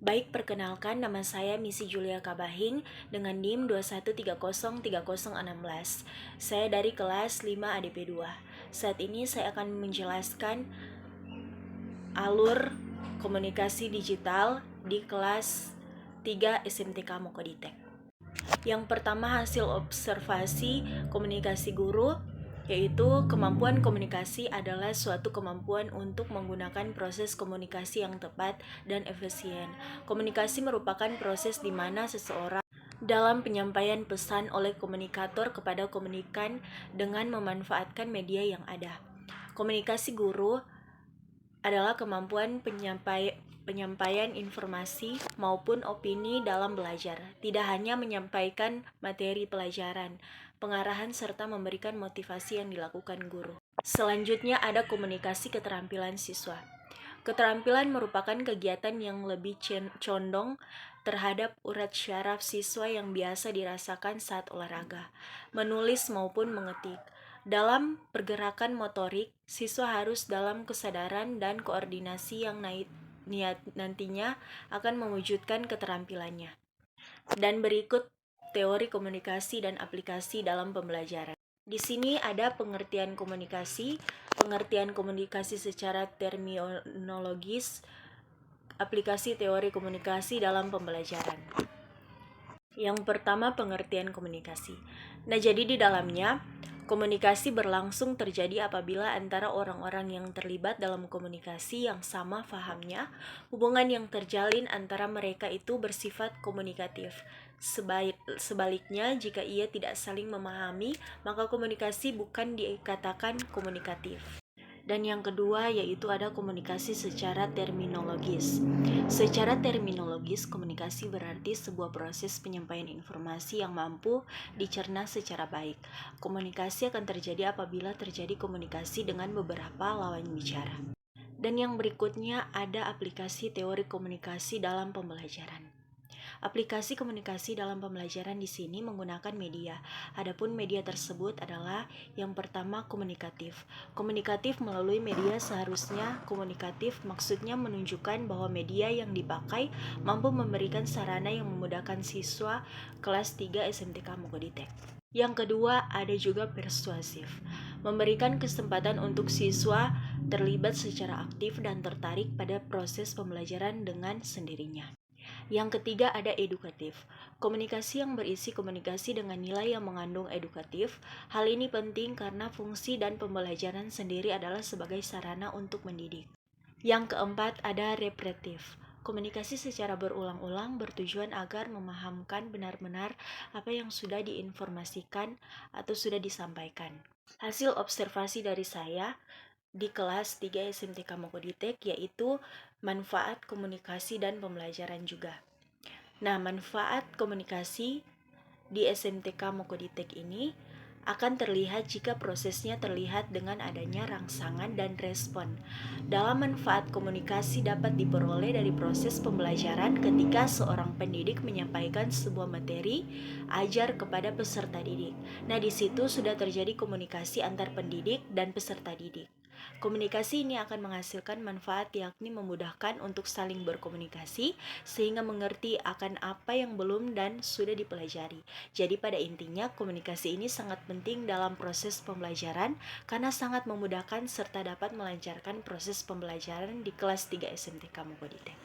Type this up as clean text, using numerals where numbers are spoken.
Baik, perkenalkan nama saya Missy Julia Kabahing dengan NIM 21303016. Saya dari kelas 5 ADP 2. Saat ini saya akan menjelaskan alur komunikasi digital di kelas 3 SMTK Mokoditek. Yang pertama, hasil observasi komunikasi guru, yaitu kemampuan komunikasi adalah suatu kemampuan untuk menggunakan proses komunikasi yang tepat dan efisien. Komunikasi merupakan proses di mana seseorang dalam penyampaian pesan oleh komunikator kepada komunikan dengan memanfaatkan media yang ada. Komunikasi guru adalah kemampuan penyampaian informasi maupun opini dalam belajar, tidak hanya menyampaikan materi pelajaran, pengarahan serta memberikan motivasi yang dilakukan guru. Selanjutnya ada komunikasi keterampilan siswa. Keterampilan merupakan kegiatan yang lebih condong terhadap urat syaraf siswa yang biasa dirasakan saat olahraga, menulis maupun mengetik. Dalam pergerakan motorik, siswa harus dalam kesadaran dan koordinasi yang nantinya akan mewujudkan keterampilannya. Dan berikut teori komunikasi dan aplikasi dalam pembelajaran. Di sini ada pengertian komunikasi secara terminologis, aplikasi teori komunikasi dalam pembelajaran. Yang pertama, pengertian komunikasi. Nah, jadi di dalamnya komunikasi berlangsung terjadi apabila antara orang-orang yang terlibat dalam komunikasi yang sama fahamnya, hubungan yang terjalin antara mereka itu bersifat komunikatif. Sebaliknya, jika ia tidak saling memahami, maka komunikasi bukan dikatakan komunikatif. Dan yang kedua yaitu ada komunikasi secara terminologis. Secara terminologis, komunikasi berarti sebuah proses penyampaian informasi yang mampu dicerna secara baik. Komunikasi akan terjadi apabila terjadi komunikasi dengan beberapa lawan bicara. Dan yang berikutnya ada aplikasi teori komunikasi dalam pembelajaran. Aplikasi komunikasi dalam pembelajaran di sini menggunakan media. Adapun media tersebut adalah yang pertama komunikatif. Komunikatif melalui media seharusnya komunikatif maksudnya menunjukkan bahwa media yang dipakai mampu memberikan sarana yang memudahkan siswa kelas 3 SMTK Mokoditek. Yang kedua ada juga persuasif. Memberikan kesempatan untuk siswa terlibat secara aktif dan tertarik pada proses pembelajaran dengan sendirinya. Yang ketiga ada edukatif. Komunikasi yang berisi komunikasi dengan nilai yang mengandung edukatif. Hal ini penting karena fungsi dan pembelajaran sendiri adalah sebagai sarana untuk mendidik. Yang keempat ada repetitif. Komunikasi secara berulang-ulang bertujuan agar memahamkan benar-benar apa yang sudah diinformasikan atau sudah disampaikan. Hasil observasi dari saya di kelas 3 SMTK Mokoditek yaitu manfaat komunikasi dan pembelajaran juga. Nah, manfaat komunikasi di SMTK Mokoditek ini akan terlihat jika prosesnya terlihat dengan adanya rangsangan dan respon. Dalam manfaat komunikasi dapat diperoleh dari proses pembelajaran ketika seorang pendidik menyampaikan sebuah materi ajar kepada peserta didik. Nah, di situ sudah terjadi komunikasi antar pendidik dan peserta didik. Komunikasi ini akan menghasilkan manfaat yakni memudahkan untuk saling berkomunikasi sehingga mengerti akan apa yang belum dan sudah dipelajari. Jadi pada intinya komunikasi ini sangat penting dalam proses pembelajaran karena sangat memudahkan serta dapat melancarkan proses pembelajaran di kelas 3 SMTK Mokoditek.